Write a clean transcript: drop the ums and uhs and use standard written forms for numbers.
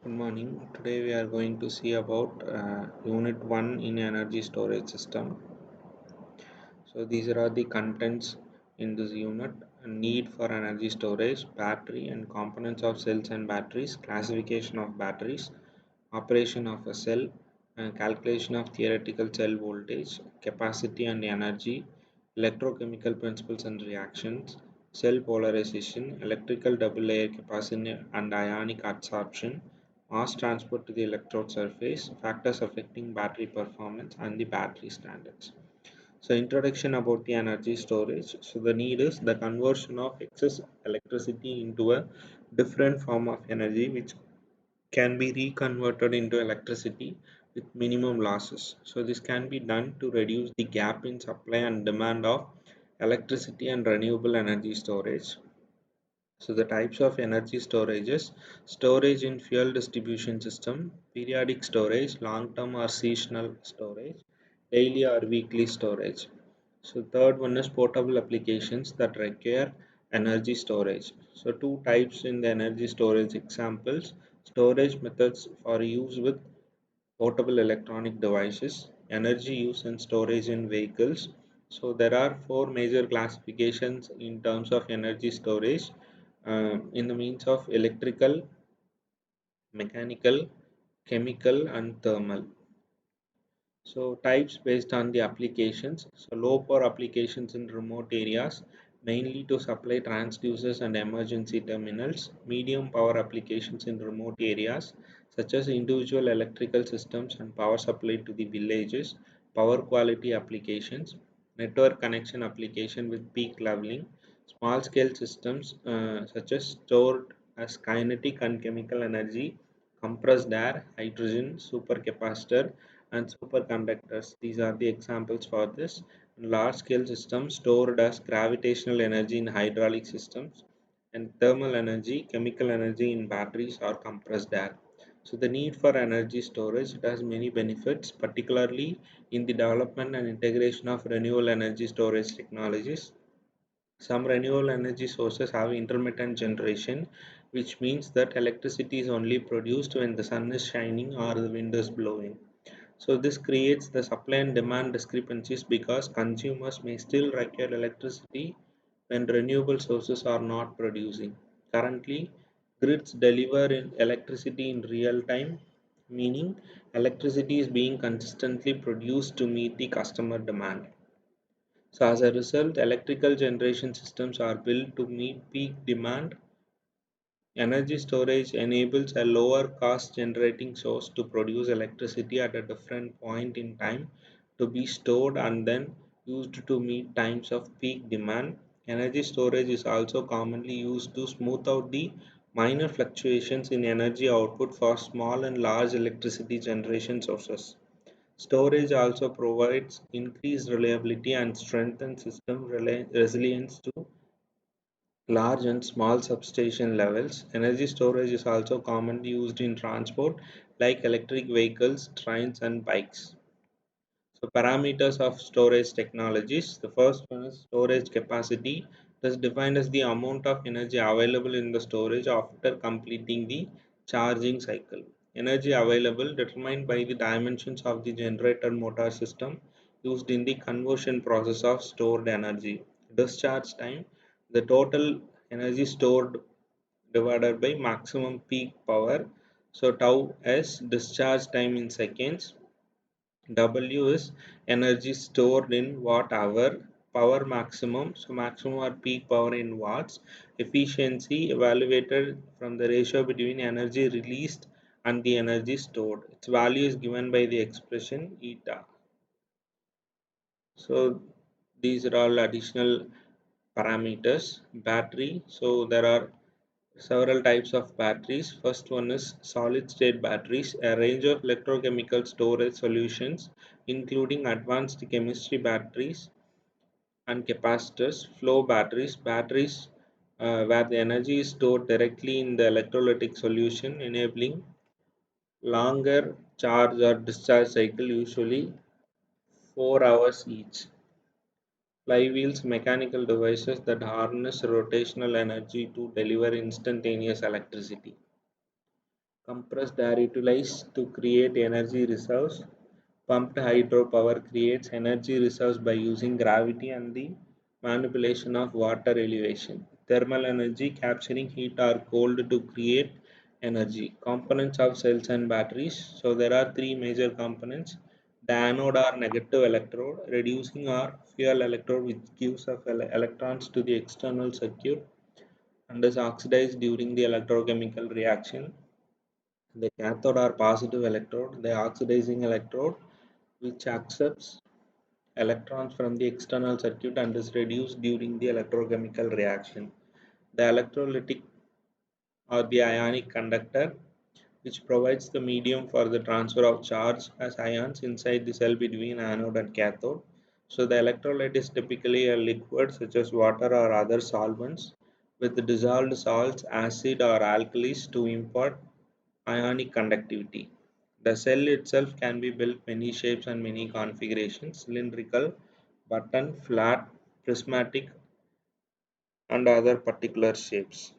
Good morning. Today we are going to see about Unit 1 in energy storage system. So these are the contents in this unit: need for energy storage, battery and components of cells and batteries, classification of batteries, operation of a cell, calculation of theoretical cell voltage, capacity and energy, electrochemical principles and reactions, cell polarization, electrical double layer capacity and ionic adsorption, mass transfer to the electrode surface, factors affecting battery performance, and the battery standards. So introduction about the energy storage. So the need is the conversion of excess electricity into a different form of energy which can be reconverted into electricity with minimum losses. So this can be done to reduce the gap in supply and demand of electricity and renewable energy storage. So the types of energy storages: storage in fuel distribution system, periodic storage, long-term or seasonal storage, daily or weekly storage. So third one is portable applications that require energy storage. So two types in the energy storage examples: storage methods for use with portable electronic devices, energy use and storage in vehicles. So there are four major classifications in terms of energy storage in the means of electrical, mechanical, chemical and thermal. So types based on the applications. So low power applications in remote areas, mainly to supply transducers and emergency terminals. Medium power applications in remote areas, such as individual electrical systems and power supply to the villages. Power quality applications, network connection application with peak leveling. Small scale systems such as stored as kinetic and chemical energy, compressed air, hydrogen, supercapacitor and superconductors. These are the examples for this. Large scale systems stored as gravitational energy in hydraulic systems, and thermal energy, chemical energy in batteries or compressed air. So the need for energy storage, it has many benefits, particularly in the development and integration of renewable energy storage technologies. Some renewable energy sources have intermittent generation, which means that electricity is only produced when the sun is shining or the wind is blowing. So this creates the supply and demand discrepancies because consumers may still require electricity when renewable sources are not producing. Currently, grids deliver electricity in real time, meaning electricity is being consistently produced to meet the customer demand. So as a result, electrical generation systems are built to meet peak demand. Energy storage enables a lower cost generating source to produce electricity at a different point in time to be stored and then used to meet times of peak demand. Energy storage is also commonly used to smooth out the minor fluctuations in energy output for small and large electricity generation sources. Storage also provides increased reliability and strengthens system resilience to large and small substation levels. Energy storage is also commonly used in transport like electric vehicles, trains, and bikes. So, parameters of storage technologies. The first one is storage capacity. It is defined as the amount of energy available in the storage after completing the charging cycle. Energy available determined by the dimensions of the generator motor system used in the conversion process of stored energy. Discharge time, the total energy stored divided by maximum peak power. So tau s discharge time in seconds. W is energy stored in watt hour, power maximum, so maximum or peak power in watts, efficiency evaluated from the ratio between energy released and the energy stored. Its value is given by the expression eta. So these are all additional parameters. Battery, so there are several types of batteries. First one is solid state batteries, a range of electrochemical storage solutions including advanced chemistry batteries and capacitors. Flow batteries, batteries where the energy is stored directly in the electrolytic solution, enabling longer charge or discharge cycle, usually 4 hours each. Flywheels, mechanical devices that harness rotational energy to deliver instantaneous electricity. Compressed air utilized to create energy reserves. Pumped hydropower creates energy reserves by using gravity and the manipulation of water elevation. Thermal energy capturing heat or cold to create energy. Components of cells and batteries. So there are three major components. The anode or negative electrode, reducing or fuel electrode which gives off electrons to the external circuit and is oxidized during the electrochemical reaction. The cathode or positive electrode, the oxidizing electrode, which accepts electrons from the external circuit and is reduced during the electrochemical reaction. The electrolytic or the ionic conductor, which provides the medium for the transfer of charge as ions inside the cell between anode and cathode. So the electrolyte is typically a liquid such as water or other solvents with dissolved salts, acid or alkalis to impart ionic conductivity. The cell itself can be built many shapes and many configurations: cylindrical, button, flat, prismatic, and other particular shapes.